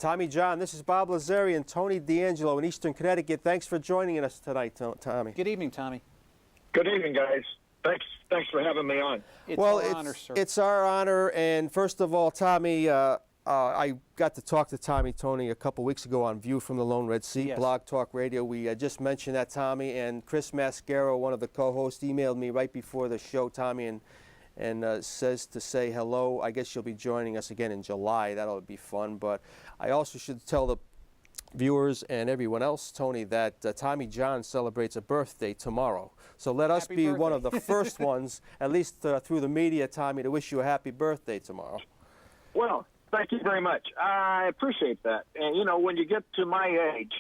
Tommy John, this is Bob Lazari and Tony D'Angelo in Eastern Connecticut. Thanks for joining us tonight, Tommy. Good evening, Tommy. Good evening, guys. Thanks for having me on. It's our honor, sir. It's our honor, and first of all, Tommy, I got to talk to Tony a couple weeks ago on View from the Lone Red Sea, Yes. Blog Talk Radio. We just mentioned that, Tommy, and Chris Mascaro, one of the co-hosts, emailed me right before the show, Tommy, and says to say hello. I guess you'll be joining us again in July. That'll be fun. But I also should tell the viewers and everyone else, Tony, that Tommy John celebrates a birthday tomorrow. So let us Happy be birthday. one of the first ones, at least through the media, Tommy, to wish you a happy birthday tomorrow. Well, thank you very much. I appreciate that. And, you know, when you get to my age,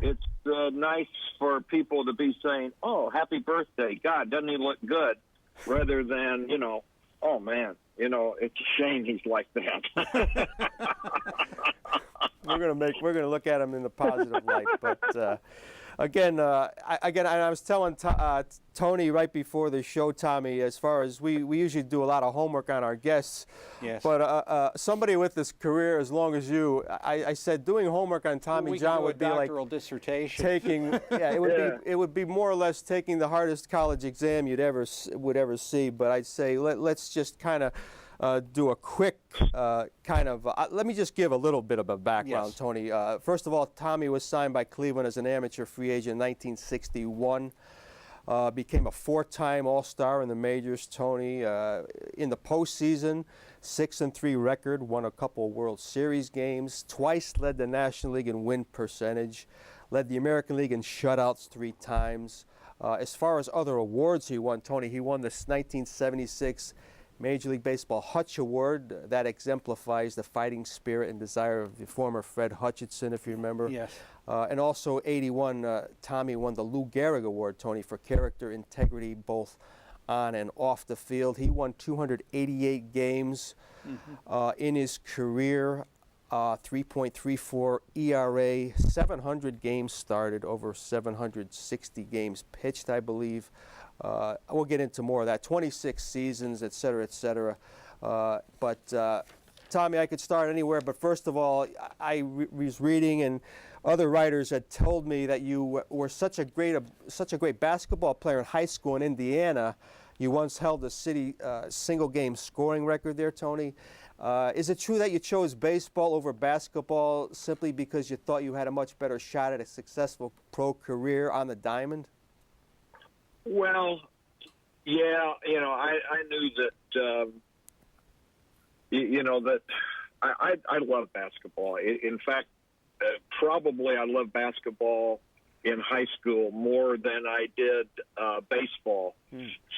it's nice for people to be saying, oh, happy birthday. God, doesn't he look good? Rather than, you know, oh, man, you know, it's a shame he's like that. We're gonna look at him in the positive light, but again, I was telling Tony right before the show, Tommy, as far as we usually do a lot of homework on our guests. Yes. But somebody with this career as long as you, I said doing homework on Tommy John would be like doctoral dissertation. taking, it would be more or less taking the hardest college exam you'd ever see. But I'd say let's just kind of do a quick let me just give a little bit of a background, Yes. Tony. First of all, Tommy was signed by Cleveland as an amateur free agent in 1961. Became a four-time All-Star in the majors, Tony. In the postseason, 6-3 record, won a couple of World Series games, twice led the National League in win percentage, led the American League in shutouts 3 times. As far as other awards he won, Tony, he won the 1976 Major League Baseball Hutch Award. That exemplifies the fighting spirit and desire of the former Fred Hutchinson, if you remember. Yes. And also 81, Tommy won the Lou Gehrig Award, Tony, for character integrity both on and off the field. He won 288 games in his career, 3.34 ERA, 700 games started, over 760 games pitched, I believe. We'll get into more of that. 26 seasons, et cetera, et cetera. But Tommy, I could start anywhere. But first of all, I was reading, and other writers had told me that you were such a great basketball player in high school in Indiana. You once held the city single-game scoring record there, Tony. Is it true that you chose baseball over basketball simply because you thought you had a much better shot at a successful pro career on the diamond? Well, yeah, you know, I knew that, you know, that I love basketball. In fact, probably I love basketball in high school more than I did baseball,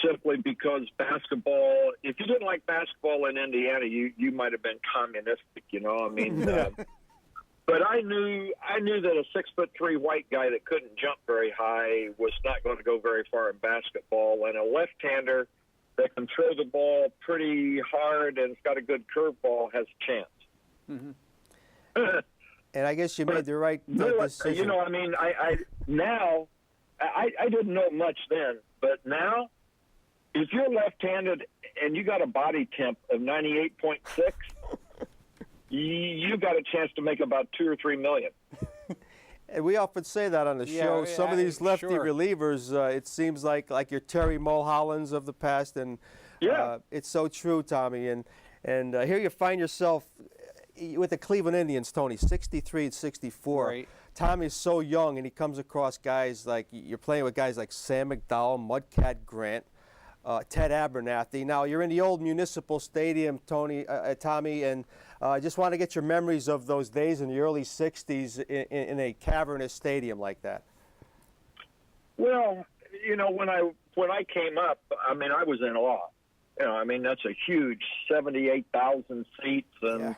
simply because basketball, if you didn't like basketball in Indiana, you might have been communistic, you know, I mean, but I knew that a 6'3" white guy that couldn't jump very high was not going to go very far in basketball, and a left-hander that can throw the ball pretty hard and has got a good curveball has a chance. Mm-hmm. And I guess you made the right decision. You know, I mean, I didn't know much then, but now, if you're left-handed and you got a body temp of 98.6, you got a chance to make about $2 or $3 million. And we often say that on the show. Some of these lefty relievers, it seems like your Terry Mulhollands of the past, and it's so true, Tommy. And here you find yourself with the Cleveland Indians, Tony, 63 and 64. Right. Tommy's so young, and he comes across guys like, you're playing with guys like Sam McDowell, Mudcat Grant, Ted Abernathy. Now, you're in the old Municipal Stadium, Tommy, and I just want to get your memories of those days in the early 60s in a cavernous stadium like that. Well, you know, when I came up, I mean, I was in awe. You know, I mean, that's a huge 78,000 seats and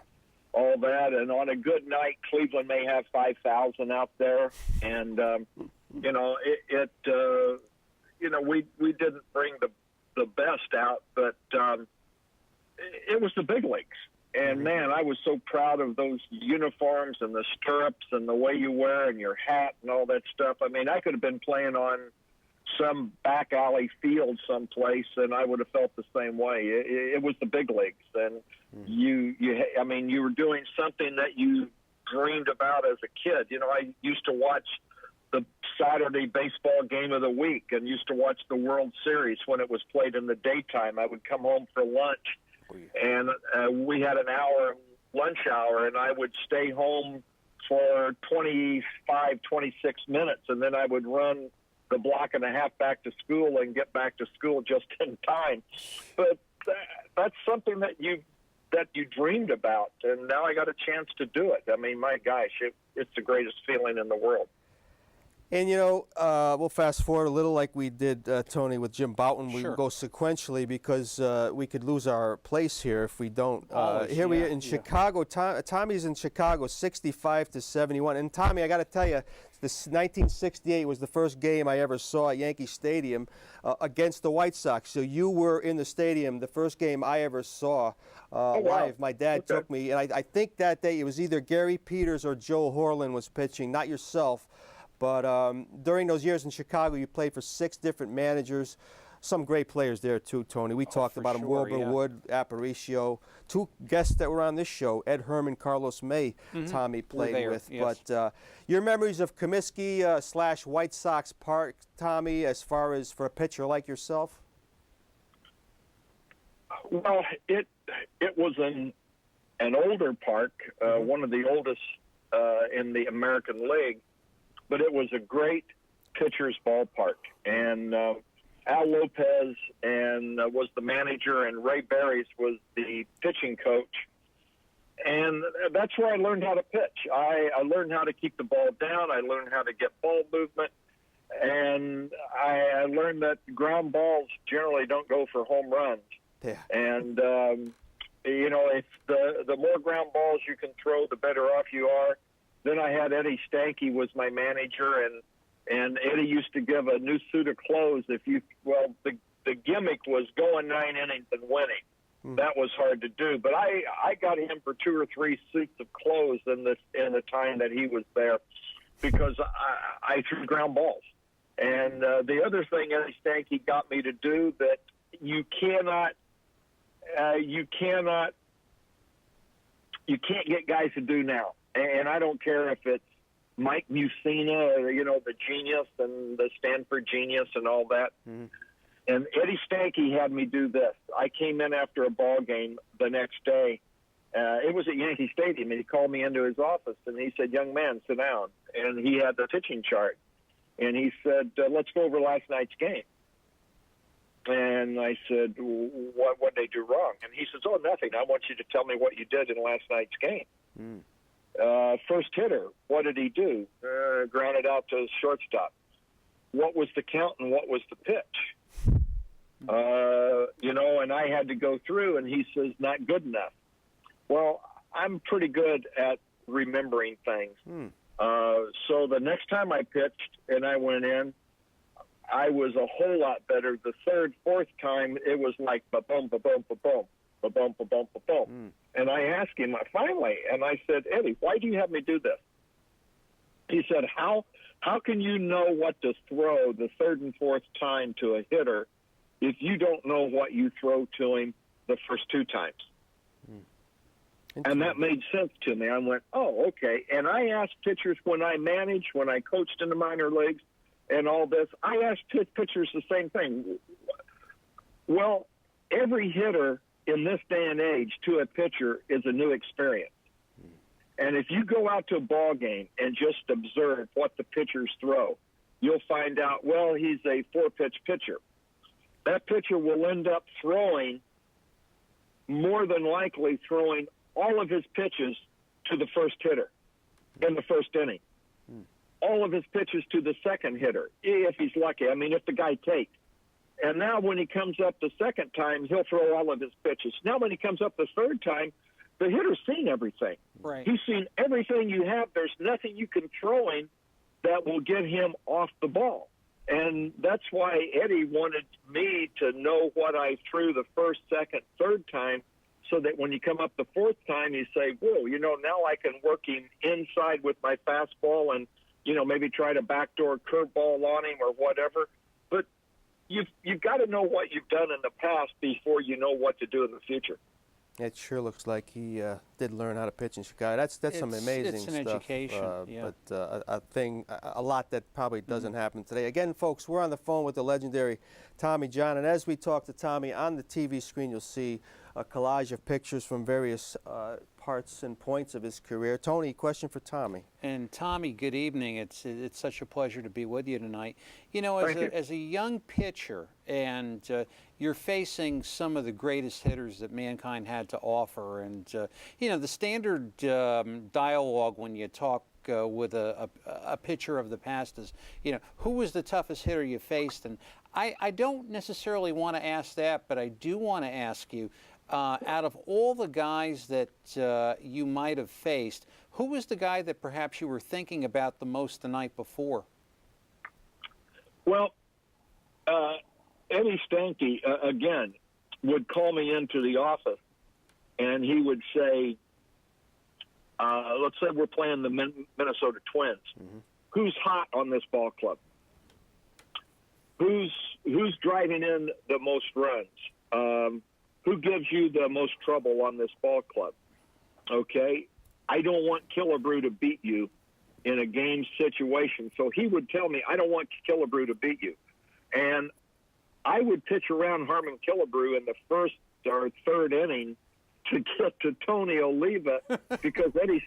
all that. And on a good night, Cleveland may have 5,000 out there. And, you know, you know, we didn't bring the best out, but it was the big leagues. And, man, I was so proud of those uniforms and the stirrups and the way you wear and your hat and all that stuff. I mean, I could have been playing on some back alley field someplace, and I would have felt the same way. It was the big leagues. And, I mean, you were doing something that you dreamed about as a kid. You know, I used to watch the Saturday baseball game of the week and used to watch the World Series when it was played in the daytime. I would come home for lunch, and we had an hour lunch hour, and I would stay home for 25, 26 minutes, and then I would run the block and a half back to school and get back to school just in time. But that's something that you dreamed about, and now I got a chance to do it. I mean, my gosh, it's the greatest feeling in the world. And, you know, we'll fast forward a little like we did, Tony, with Jim Boughton. We Sure. will go sequentially because we could lose our place here if we don't. Always, Here we are yeah, in yeah. Chicago. Tommy's in Chicago, 65-71. And, Tommy, I got to tell you, this 1968 was the first game I ever saw at Yankee Stadium against the White Sox. So you were in the stadium, the first game I ever saw wow. live. My dad Okay. took me, and I think that day it was either Gary Peters or Joe Horland was pitching, not yourself. But during those years in Chicago, you played for 6 different managers. Some great players there, too, Tony. We talked for about them, sure, Wilbur yeah. Wood, Aparicio. 2 guests that were on this show, Ed Herman, Carlos May, Tommy played there, with. yes. But your memories of Comiskey / White Sox Park, Tommy, as far as for a pitcher like yourself? Well, it was an older park, one of the oldest in the American League, but it was a great pitcher's ballpark. And Al Lopez was the manager, and Ray Barries was the pitching coach. And that's where I learned how to pitch. I learned how to keep the ball down. I learned how to get ball movement. And I learned that ground balls generally don't go for home runs. Yeah. And, you know, if the more ground balls you can throw, the better off you are. Then I had Eddie Stanky was my manager, and Eddie used to give a new suit of clothes the gimmick was going 9 innings and winning. That was hard to do, but I got him for 2 or 3 suits of clothes in the time that he was there, because I threw ground balls. And the other thing Eddie Stanky got me to do that you can't get guys to do now. And I don't care if it's Mike Mussina, you know, the genius and the Stanford genius and all that. Mm-hmm. And Eddie Stanky had me do this. I came in after a ball game the next day. It was at Yankee Stadium, and he called me into his office, and he said, "Young man, sit down." And he had the pitching chart. And he said, "Let's go over last night's game." And I said, what did they do wrong? And he says, "Oh, nothing. I want you to tell me what you did in last night's game." Mm. First hitter, what did he do? Grounded out to shortstop. What was the count and what was the pitch? You know, and I had to go through, and he says, "Not good enough." Well, I'm pretty good at remembering things. So the next time I pitched and I went in, I was a whole lot better. The third, fourth time, it was like ba-boom, ba-boom, ba-boom, ba-boom, ba-boom, ba-boom. And I asked him finally, and I said, "Eddie, why do you have me do this?" He said, how can you know what to throw the third and fourth time to a hitter if you don't know what you throw to him the first 2 times? And that made sense to me. I went, oh, okay. And I asked pitchers when I managed, when I coached in the minor leagues and all this, I asked pitchers the same thing. Well, every hitter in this day and age to a pitcher is a new experience. And if you go out to a ball game and just observe what the pitchers throw, you'll find out, well, he's a 4-pitch pitcher. That pitcher will end up throwing, more than likely throwing all of his pitches to the first hitter in the first inning. All of his pitches to the second hitter, if he's lucky. I mean, if the guy takes. And now when he comes up the second time, he'll throw all of his pitches. Now when he comes up the third time, the hitter's seen everything. Right. He's seen everything you have. There's nothing you can throw him that will get him off the ball. And that's why Eddie wanted me to know what I threw the first, second, third time, so that when you come up the fourth time, you say, whoa, you know, now I can work him inside with my fastball and, you know, maybe try to backdoor curveball on him or whatever. But you've got to know what you've done in the past before you know what to do in the future. It sure looks like he did learn how to pitch in Chicago. That's some amazing It's stuff. an education, yeah. But a lot that probably doesn't happen today. Again, folks, we're on the phone with the legendary Tommy John, and as we talk to Tommy, on the TV screen you'll see a collage of pictures from various parts and points of his career. Tony, question for Tommy. And Tommy, good evening. It's such a pleasure to be with you tonight. You know, Thank you. as a young pitcher, and you're facing some of the greatest hitters that mankind had to offer, and you know, the standard dialogue when you talk with a pitcher of the past is, you know, who was the toughest hitter you faced? And I don't necessarily want to ask that, but I do want to ask you, out of all the guys that you might have faced, who was the guy that perhaps you were thinking about the most the night before? Well, Eddie Stanky, again, would call me into the office, and he would say, let's say we're playing the Minnesota Twins. Mm-hmm. Who's hot on this ball club? Who's driving in the most runs? Who gives you the most trouble on this ball club? Okay, I don't want Killebrew to beat you in a game situation. So he would tell me, I don't want Killebrew to beat you. And I would pitch around Harmon Killebrew in the first or third inning to get to Tony Oliva because Eddie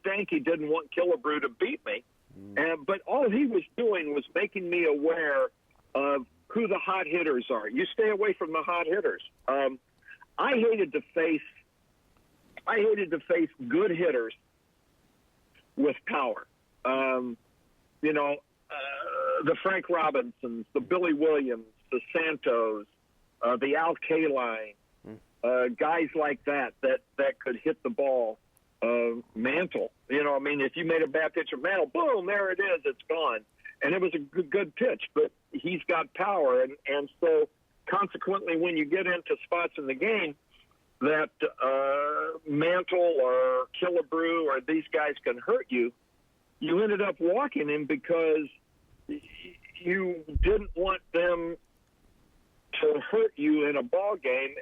Stanky didn't want Killebrew to beat me. But all he was doing was making me aware of who the hot hitters are. You stay away from the hot hitters. I hated to face good hitters with power. You know, the Frank Robinsons, the Billy Williams, the Santos, the Al Kaline, guys like that could hit the ball. Mantle. You know, I mean, if you made a bad pitch of Mantle, boom, there it is, it's gone. And it was a good pitch, but he's got power. And so consequently, when you get into spots in the game that Mantle or Killebrew or these guys can hurt you, you ended up walking him because you didn't want them to hurt you in a ball game.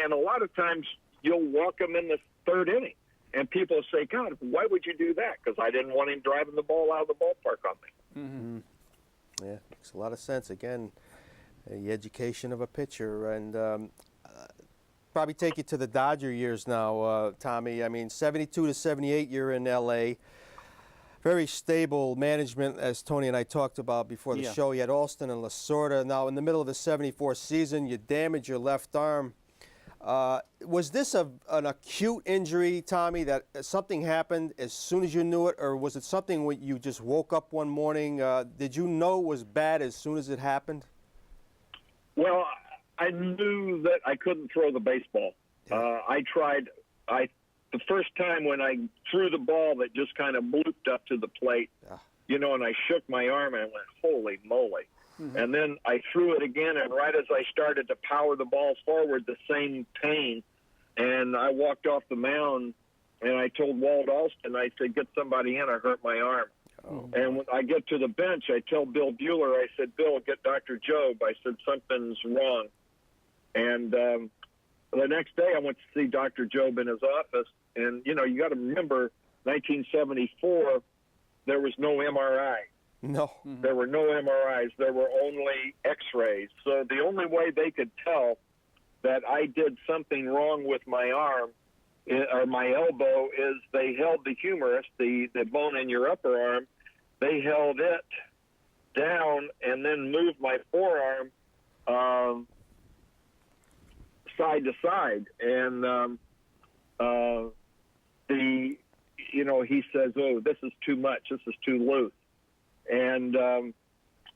And a lot of times you'll walk them in the third inning. And people say, God, why would you do that? Because I didn't want him driving the ball out of the ballpark on me. Mm-hmm. Yeah, makes a lot of sense. Again, the education of a pitcher. And probably take you to the Dodger years now, Tommy. I mean, 72 to 78, you're in L.A. Very stable management, as Tony and I talked about before the show. You had Alston and Lasorda. Now, in the middle of the 74 season, you damage your left arm. Was this an acute injury, Tommy, that something happened as soon as you knew it, or was it something when you just woke up one morning? Did you know it was bad as soon as it happened? Well, I knew that I couldn't throw the baseball. I tried. The first time when I threw the ball that just kind of blooped up to the plate, you know, and I shook my arm and I went, holy moly. Mm-hmm. And then I threw it again, and right as I started to power the ball forward, the same pain. And I walked off the mound, and I told Walt Alston, I said, get somebody in, I hurt my arm. Oh. And when I get to the bench, I tell Bill Bueller, I said, Bill, get Dr. Jobe. I said, something's wrong. And the next day I went to see Dr. Jobe in his office. And, you know, you got to remember, 1974, there was no MRI. No. There were no MRIs. There were only X-rays. So the only way they could tell that I did something wrong with my arm or my elbow is they held the humerus, the bone in your upper arm, they held it down and then moved my forearm side to side. And he says, oh, this is too much. This is too loose. And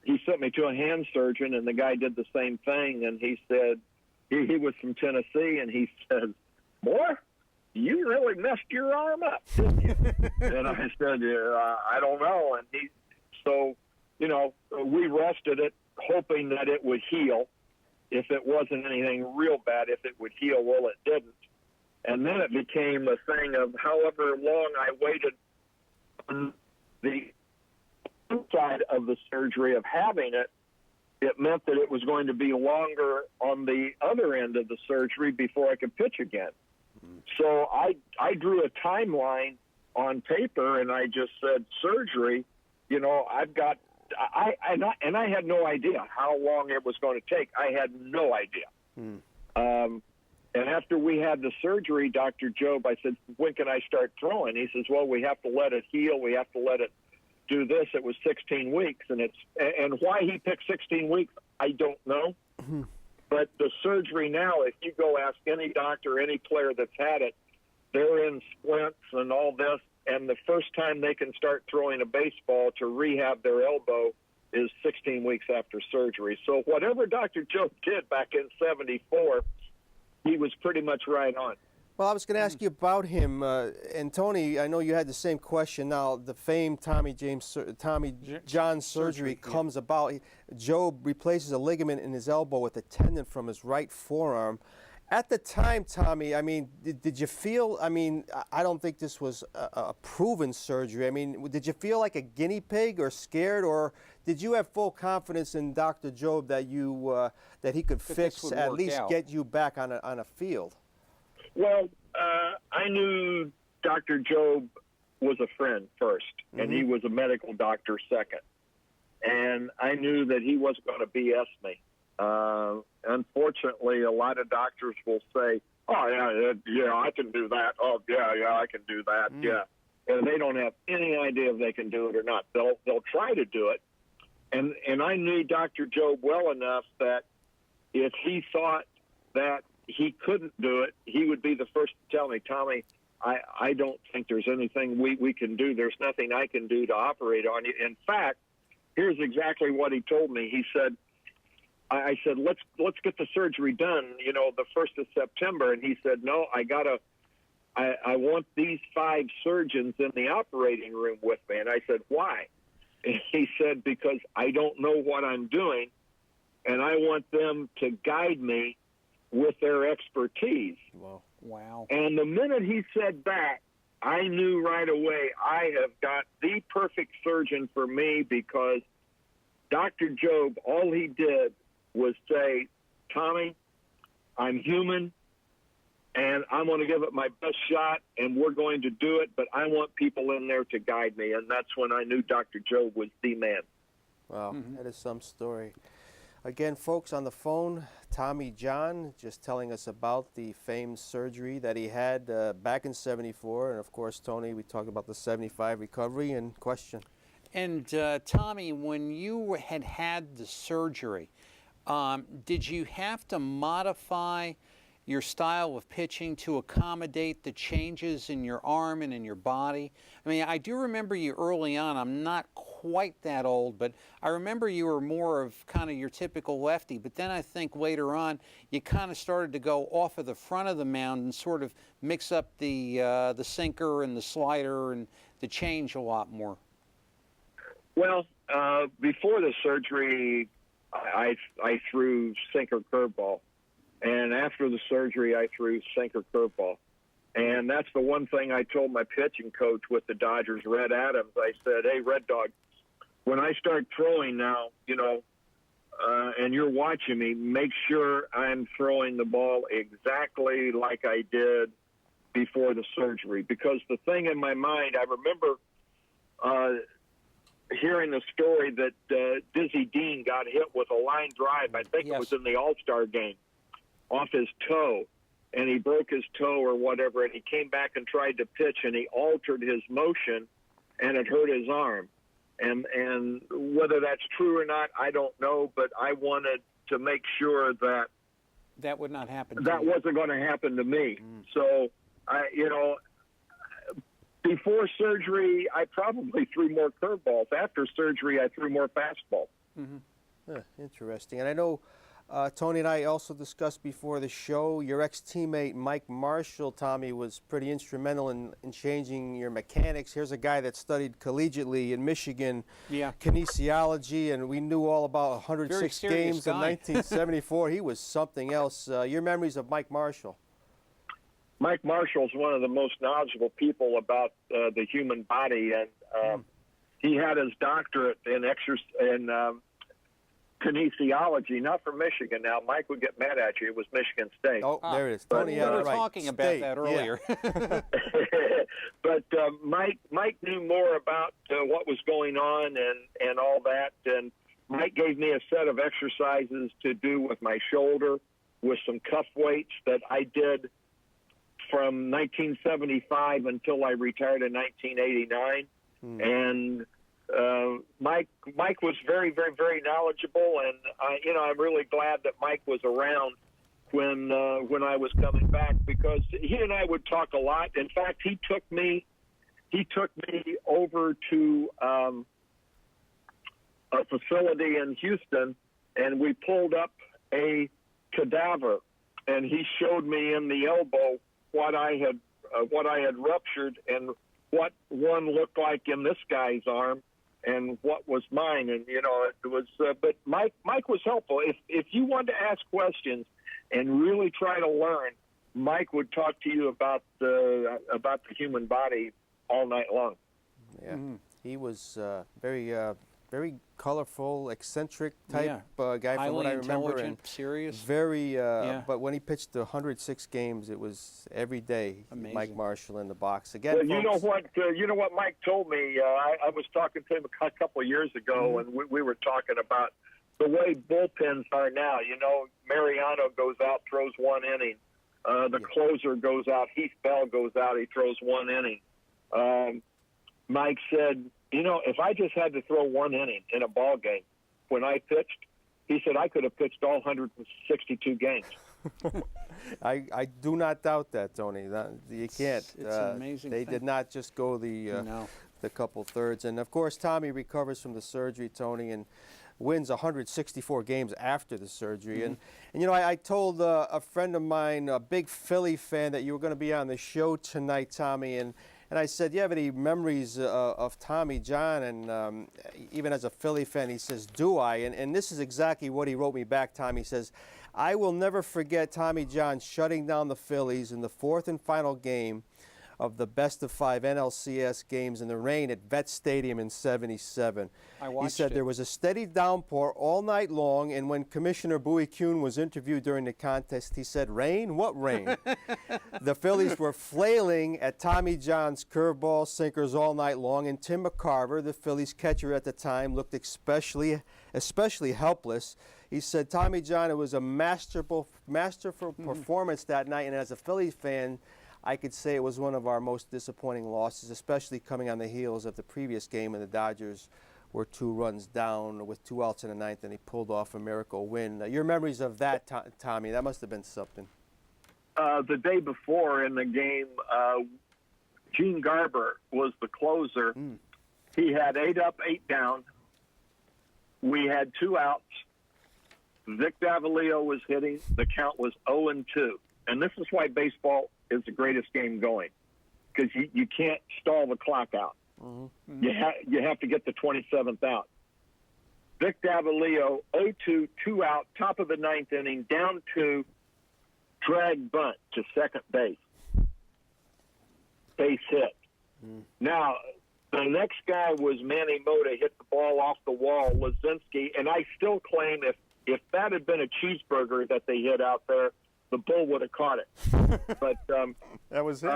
he sent me to a hand surgeon, and the guy did the same thing. And he said, he was from Tennessee, and he said, boy, you really messed your arm up, didn't you? And I said, I don't know. And we rested it, hoping that it would heal. If it wasn't anything real bad, if it would heal, well, it didn't. And then it became a thing of however long I waited on the side of the surgery of having it, it meant that it was going to be longer on the other end of the surgery before I could pitch again. So I drew a timeline on paper, and I just said surgery. You know, I've got I had no idea how long it was going to take. I had no idea. And after we had the surgery, Dr. Jobe, I said, when can I start throwing? He says, well, we have to let it heal. We have to let it do this. It was 16 weeks. And why he picked 16 weeks, I don't know. But the surgery now, if you go ask any doctor, any player that's had it, they're in splints and all this. And the first time they can start throwing a baseball to rehab their elbow is 16 weeks after surgery. So whatever Dr. Jobe did back in '74, he was pretty much right on. Well, I was going to ask you about him, and Tony, I know you had the same question. Now, the famed Tommy John surgery comes about. Jobe replaces a ligament in his elbow with a tendon from his right forearm. At the time, Tommy, I mean, did you feel, I mean, I don't think this was a proven surgery. I mean, did you feel like a guinea pig or scared, or did you have full confidence in Dr. Jobe that that he could fix, at least get you back on a field? Well, I knew Dr. Jobe was a friend first, and he was a medical doctor second. And I knew that he wasn't going to BS me. Unfortunately, a lot of doctors will say, oh, yeah, I can do that. Oh, yeah, I can do that. Yeah. And they don't have any idea if they can do it or not. They'll try to do it. And I knew Dr. Jobe well enough that if he thought that he couldn't do it, he would be the first to tell me, Tommy, I don't think there's anything we can do. There's nothing I can do to operate on you. In fact, here's exactly what he told me. He said, I said, let's get the surgery done, you know, the 1st of September. And he said, no, I want these 5 surgeons in the operating room with me. And I said, why? And he said, because I don't know what I'm doing, and I want them to guide me with their expertise. Wow. And the minute he said that, I knew right away I have got the perfect surgeon for me, because Dr. Jobe, all he did was say, Tommy, I'm human, and I'm going to give it my best shot, and we're going to do it, but I want people in there to guide me. And that's when I knew Dr. Jobe was the man. Wow, that is some story. Again, folks, on the phone, Tommy John, just telling us about the famed surgery that he had back in '74. And, of course, Tony, we talked about the '75 recovery and question. And, Tommy, when you had the surgery, did you have to modify your style of pitching to accommodate the changes in your arm and in your body? I mean, I do remember you early on. I'm not quite that old, but I remember you were more of kind of your typical lefty. But then I think later on you kind of started to go off of the front of the mound and sort of mix up the sinker and the slider and the change a lot more. Well, before the surgery, I threw sinker curveball. And after the surgery, I threw sinker curveball. And that's the one thing I told my pitching coach with the Dodgers, Red Adams. I said, hey, Red Dog, when I start throwing now, you know, and you're watching me, make sure I'm throwing the ball exactly like I did before the surgery. Because the thing in my mind, I remember hearing the story that Dizzy Dean got hit with a line drive. I think it was in the All-Star game, off his toe, and he broke his toe or whatever, and he came back and tried to pitch, and he altered his motion, and it hurt his arm. And whether that's true or not, I don't know, but I wanted to make sure that that would not happen. That wasn't going to happen to me. So, before surgery, I probably threw more curveballs. After surgery, I threw more fastballs. Interesting. And I know Tony and I also discussed before the show, your ex-teammate Mike Marshall, Tommy, was pretty instrumental in changing your mechanics. Here's a guy that studied collegiately in Michigan, kinesiology, and we knew all about 106 games in 1974. He was something else. Your memories of Mike Marshall? Mike Marshall's one of the most knowledgeable people about the human body, and he had his doctorate in kinesiology, not from Michigan. Now, Mike would get mad at you. It was Michigan State. Oh, there it is. Tony we had it were right. talking about State, that yeah. earlier. But Mike knew more about what was going on and all that. And Mike gave me a set of exercises to do with my shoulder, with some cuff weights that I did from 1975 until I retired in 1989. And Mike was very, very, very knowledgeable, and I'm really glad that Mike was around when I was coming back, because he and I would talk a lot. In fact, he took me over to a facility in Houston, and we pulled up a cadaver, and he showed me in the elbow what I had ruptured and what one looked like in this guy's arm and what was mine. And it was but Mike was helpful. If you wanted to ask questions and really try to learn, Mike would talk to you about the human body all night long. Yeah, he was very colorful, eccentric type guy from what I remember, intelligent, and serious. very. But when he pitched the 106 games, it was every day. Amazing. Mike Marshall in the box again. Well, folks, you know what Mike told me. I was talking to him a couple of years ago, and we were talking about the way bullpens are now. Mariano goes out, throws one inning. The closer goes out. Heath Bell goes out. He throws one inning. Mike said, if I just had to throw one inning in a ball game when I pitched, he said I could have pitched all 162 games. I do not doubt that, Tony. You can't. It's an amazing They thing. did not just go the couple thirds. And, of course, Tommy recovers from the surgery, Tony, and wins 164 games after the surgery. And I told a friend of mine, a big Philly fan, that you were going to be on the show tonight, Tommy, and I said, do you have any memories of Tommy John? And even as a Philly fan, he says, do I? And this is exactly what he wrote me back, Tommy. He says, I will never forget Tommy John shutting down the Phillies in the fourth and final game of the best-of-5 NLCS games in the rain at Vet Stadium in '77. He said there was a steady downpour all night long, and when Commissioner Bowie Kuhn was interviewed during the contest, he said, rain? What rain? The Phillies were flailing at Tommy John's curveball sinkers all night long, and Tim McCarver, the Phillies catcher at the time, looked especially helpless. He said, Tommy John, it was a masterful performance that night, and as a Phillies fan, I could say it was one of our most disappointing losses, especially coming on the heels of the previous game when the Dodgers were 2 runs down with 2 outs in the ninth, and he pulled off a miracle win. Your memories of that, Tommy, that must have been something. The day before in the game, Gene Garber was the closer. He had 8 up, 8 down. We had 2 outs. Vic Davalillo was hitting. The count was 0-2. And this is why baseball is the greatest game going, because you can't stall the clock out. You have to get the 27th out. Vic Davalillo, 0-2, 2 out, top of the 9th inning, down 2, drag bunt to second base. Base hit. Now, the next guy was Manny Mota, hit the ball off the wall, Lazinski, and I still claim if that had been a cheeseburger that they hit out there, the bull would have caught it. But that was it.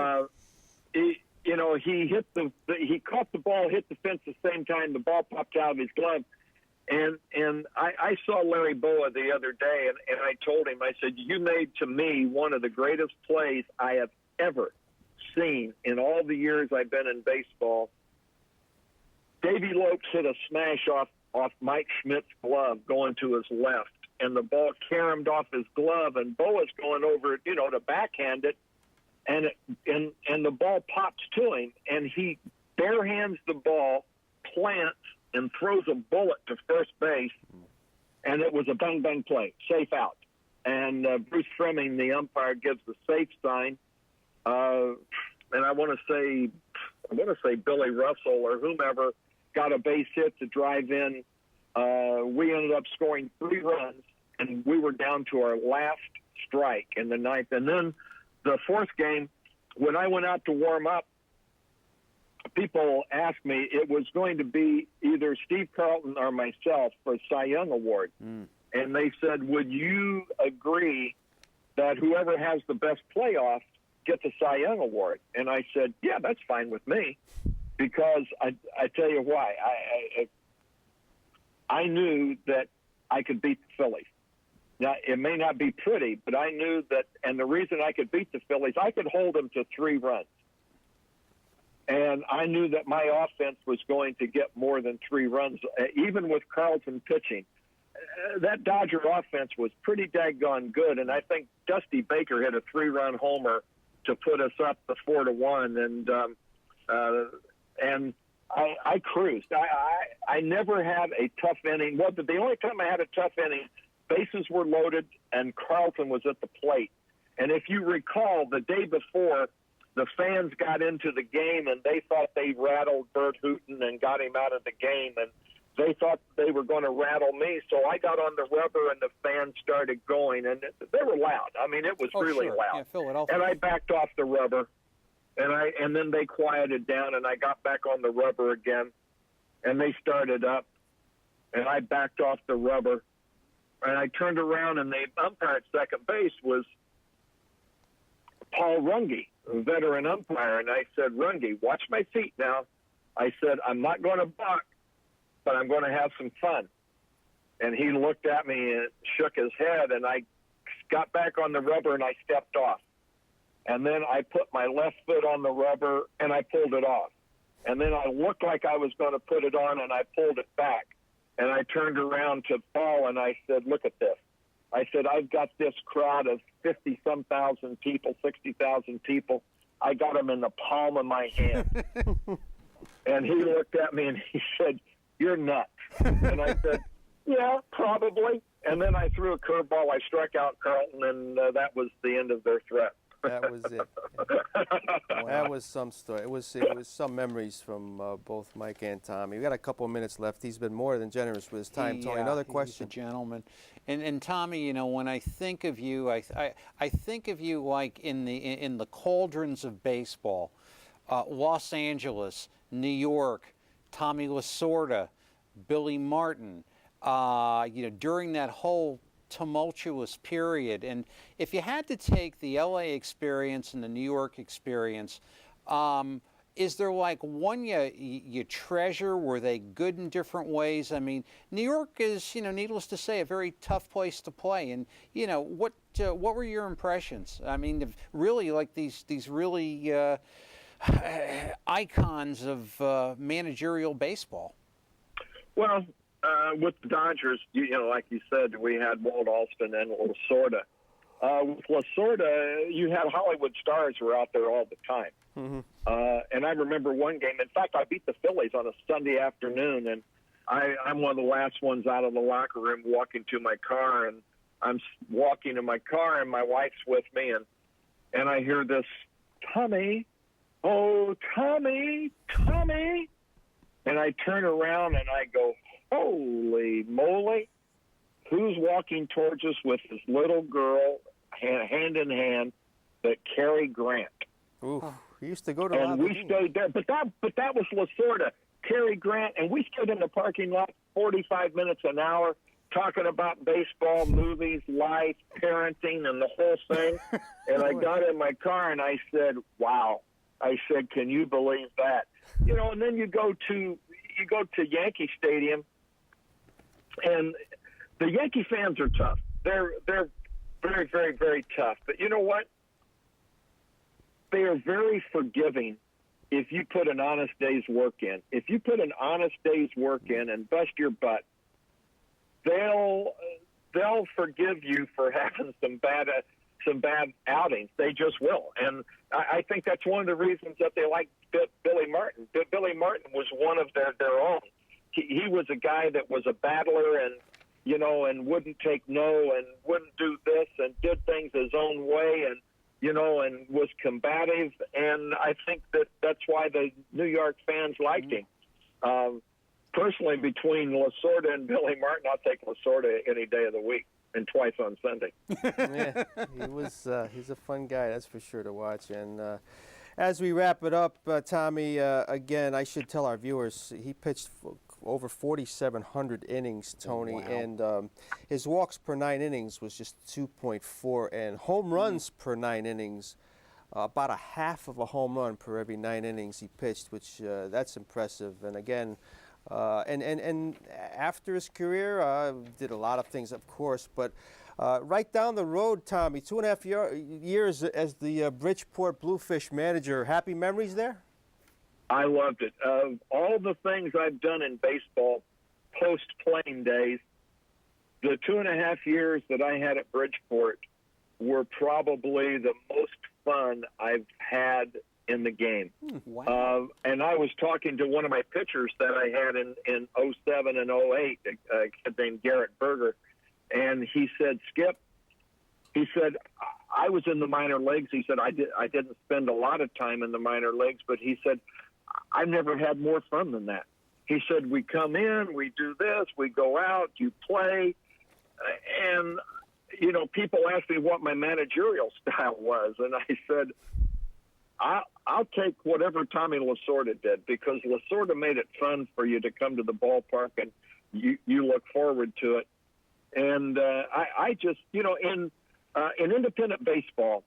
He caught the ball, hit the fence at the same time. The ball popped out of his glove. And I saw Larry Boa the other day, and I told him, I said, you made to me one of the greatest plays I have ever seen in all the years I've been in baseball. Davey Lopes hit a smash off Mike Schmidt's glove going to his left, and the ball caromed off his glove, and Boa's going over it, to backhand it, and the ball pops to him, and he barehands the ball, plants, and throws a bullet to first base, and it was a bang-bang play, safe out. And Bruce Fremming, the umpire, gives the safe sign, and I want to say Billy Russell or whomever got a base hit to drive in. We ended up scoring 3 runs, and we were down to our last strike in the 9th. And then the 4th game, when I went out to warm up, people asked me, it was going to be either Steve Carlton or myself for a Cy Young Award. And they said, would you agree that whoever has the best playoffs gets a Cy Young Award? And I said, yeah, that's fine with me, because I tell you why. I knew that I could beat the Phillies. Now, it may not be pretty, but I knew that, and the reason I could beat the Phillies, I could hold them to 3 runs. And I knew that my offense was going to get more than 3 runs, even with Carlton pitching. That Dodger offense was pretty daggone good, and I think Dusty Baker hit a 3-run homer to put us up to 4-1, and I cruised. I never had a tough inning. Well, the only time I had a tough inning, bases were loaded and Carlton was at the plate. And if you recall, the day before, the fans got into the game and they thought they rattled Bert Hooton and got him out of the game, and they thought they were going to rattle me. So I got on the rubber and the fans started going, and they were loud. I mean, it was really loud. Yeah, Philadelphia. And I backed off the rubber, and then they quieted down, and I got back on the rubber again, and they started up, and I backed off the rubber, and I turned around, and the umpire at second base was Paul Runge, a veteran umpire, and I said, Runge, watch my feet now. I said, I'm not going to buck, but I'm going to have some fun. And he looked at me and shook his head, and I got back on the rubber, and I stepped off. And then I put my left foot on the rubber, and I pulled it off. And then I looked like I was going to put it on, and I pulled it back. And I turned around to Paul, and I said, look at this. I said, I've got this crowd of 50-some thousand people, 60,000 people. I got them in the palm of my hand. And he looked at me, and he said, you're nuts. And I said, yeah, probably. And then I threw a curveball. I struck out Carlton, and that was the end of their threat. That was it. That was some story. It was some memories from both Mike and Tommy. We got a couple of minutes left. He's been more than generous with his time. Tony, another question. He's a gentleman. And Tommy, you know, when I think of you, I think of you like in the cauldrons of baseball, Los Angeles, New York, Tommy Lasorda, Billy Martin. You know, during that whole tumultuous period. And if you had to take the LA experience and the New York experience, is there like one you treasure? Were they good in different ways? I mean, New York is, you know, needless to say, a very tough place to play. And, you know, what were your impressions? I mean, really like these really icons of managerial baseball. Well, with the Dodgers, you know, like you said, we had Walt Alston and Lasorda. With Lasorda, you had Hollywood stars who were out there all the time. Mm-hmm. And I remember one game. In fact, I beat the Phillies on a Sunday afternoon, and I'm one of the last ones out of the locker room walking to my car, and I'm walking to my car, and my wife's with me, and I hear this, Tommy, oh, Tommy, Tommy. And I turn around, and I go, holy moly, who's walking towards us with this little girl, hand in hand, but Cary Grant. Ooh, we used to go to and we stayed there, but that was Lasorda, Cary Grant, and we stood in the parking lot 45 minutes an hour talking about baseball, movies, life, parenting, and the whole thing. And I got in my car and I said, wow. I said, can you believe that? You know, and then you go to Yankee Stadium, and the Yankee fans are tough. They're very, very, very tough. But you know what? They are very forgiving if you put an honest day's work in. If you put an honest day's work in and bust your butt, they'll forgive you for having some bad outings. They just will. And I think that's one of the reasons that they like Billy Martin. Billy Martin was one of their own. He was a guy that was a battler and, you know, and wouldn't take no and wouldn't do this and did things his own way and, you know, and was combative. And I think that's why the New York fans liked him. Personally, between Lasorda and Billy Martin, I'll take Lasorda any day of the week and twice on Sunday. Yeah, he's a fun guy, that's for sure, to watch. And As we wrap it up, Tommy, again, I should tell our viewers he pitched over 4,700 innings, Tony, Wow. and his walks per 9 innings was just 2.4, and home runs per 9 innings, about a half of a home run per every 9 innings he pitched, which that's impressive. And again, and after his career, did a lot of things, of course, but right down the road, Tommy, 2.5 years as the Bridgeport Bluefish manager. Happy memories there? I loved it. Of all the things I've done in baseball post-playing days, the 2.5 years that I had at Bridgeport were probably the most fun I've had in the game. Wow. And I was talking to one of my pitchers that I had in 07 and 08, a kid named Garrett Berger, and he said, Skip, he said, I was in the minor leagues. He said, I didn't spend a lot of time in the minor leagues, but he said, I've never had more fun than that. He said, we come in, we do this, we go out, you play. And, you know, people ask me what my managerial style was. And I said, I'll take whatever Tommy Lasorda did, because Lasorda made it fun for you to come to the ballpark and you look forward to it. And I just, you know, in independent baseball,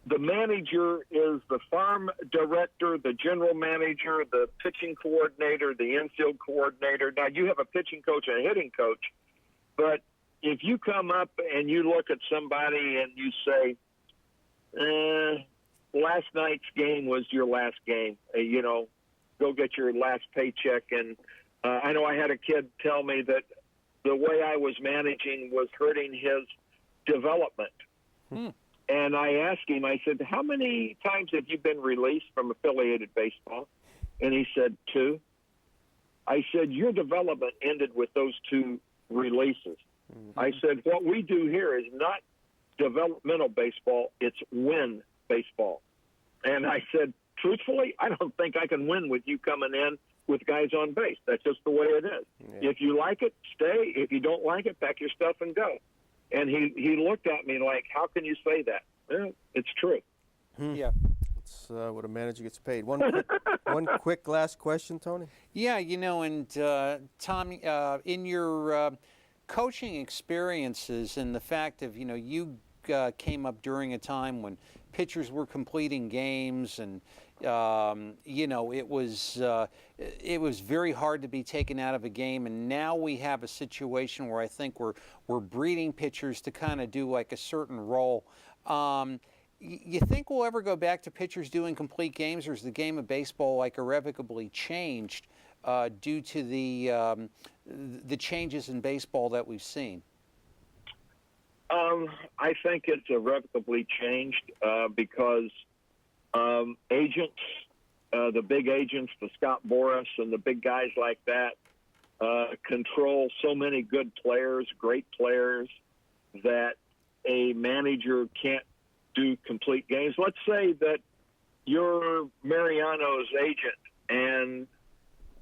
the manager is the farm director, the general manager, the pitching coordinator, the infield coordinator. Now, you have a pitching coach and a hitting coach, but if you come up and you look at somebody and you say, last night's game was your last game, you know, go get your last paycheck. And I know I had a kid tell me that the way I was managing was hurting his development. And I asked him, I said, how many times have you been released from affiliated baseball? And he said, 2. I said, your development ended with those 2 releases. I said, what we do here is not developmental baseball, it's win baseball. And I said, truthfully, I don't think I can win with you coming in with guys on base. That's just the way it is. Yeah. If you like it, stay. If you don't like it, pack your stuff and go. And he looked at me like, how can you say that? Well, it's true. Yeah. That's what a manager gets paid. One quick last question, Tony. Yeah, you know, and Tommy, in your coaching experiences and the fact of, you know, you came up during a time when pitchers were completing games and, you know, it was very hard to be taken out of a game, and now we have a situation where I think we're breeding pitchers to kind of do like a certain role. You think we'll ever go back to pitchers doing complete games, or is the game of baseball like irrevocably changed due to the changes in baseball that we've seen? I think it's irrevocably changed because agents, the big agents, the Scott Boras and the big guys like that, control so many good players, great players, that a manager can't do complete games. Let's say that you're Mariano's agent and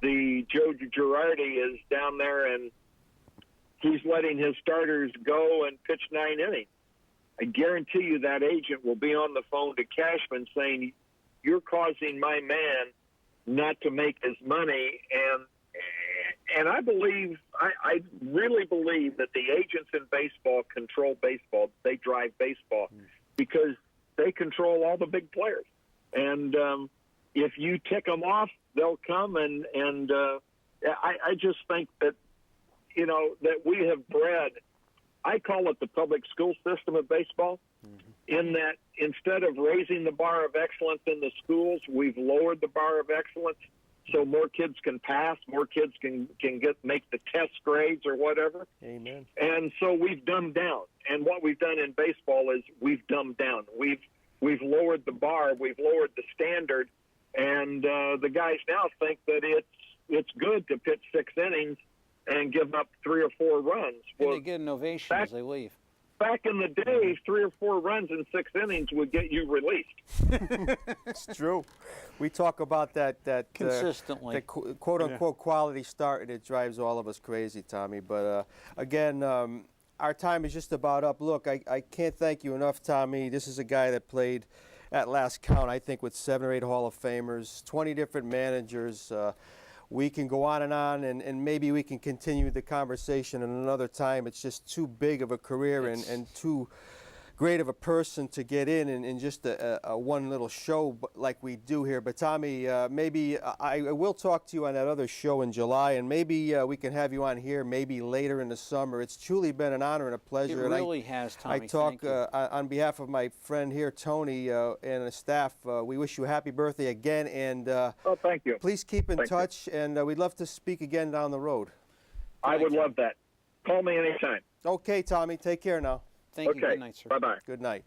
the Joe Girardi is down there and he's letting his starters go and pitch 9 innings. I guarantee you that agent will be on the phone to Cashman saying, you're causing my man not to make his money. And I believe, I really believe that the agents in baseball control baseball. They drive baseball because they control all the big players. And if you tick them off, they'll come. And I just think that, you know, that we have bred, I call it the public school system of baseball, in that instead of raising the bar of excellence in the schools, we've lowered the bar of excellence so more kids can pass, more kids can make the test grades or whatever. Amen. And so we've dumbed down. And what we've done in baseball is we've dumbed down. We've lowered the bar, we've lowered the standard, and the guys now think that it's good to pitch 6 innings and give up 3 or 4 runs. And they get an ovation as they leave. Back in the day, 3 or 4 runs in 6 innings would get you released. It's true. We talk about that consistently. that quote unquote quality start, and it drives all of us crazy, Tommy. But again, our time is just about up. Look, I can't thank you enough, Tommy. This is a guy that played at last count, I think with 7 or 8 Hall of Famers, 20 different managers. We can go on, and maybe we can continue the conversation at another time. It's just too big of a career and too great of a person to get in just a one little show like we do here. But Tommy, maybe I will talk to you on that other show in July, and maybe we can have you on here maybe later in the summer. It's truly been an honor and a pleasure. It really has, Tommy. I talk on behalf of my friend here, Tony, and the staff. We wish you a happy birthday again, and Oh, thank you. please keep in Thank you. touch, and we'd love to speak again down the road. I would love that. Call me anytime. Okay, Tommy, take care now. Thank you. Okay. Good night, sir. Bye-bye. Good night.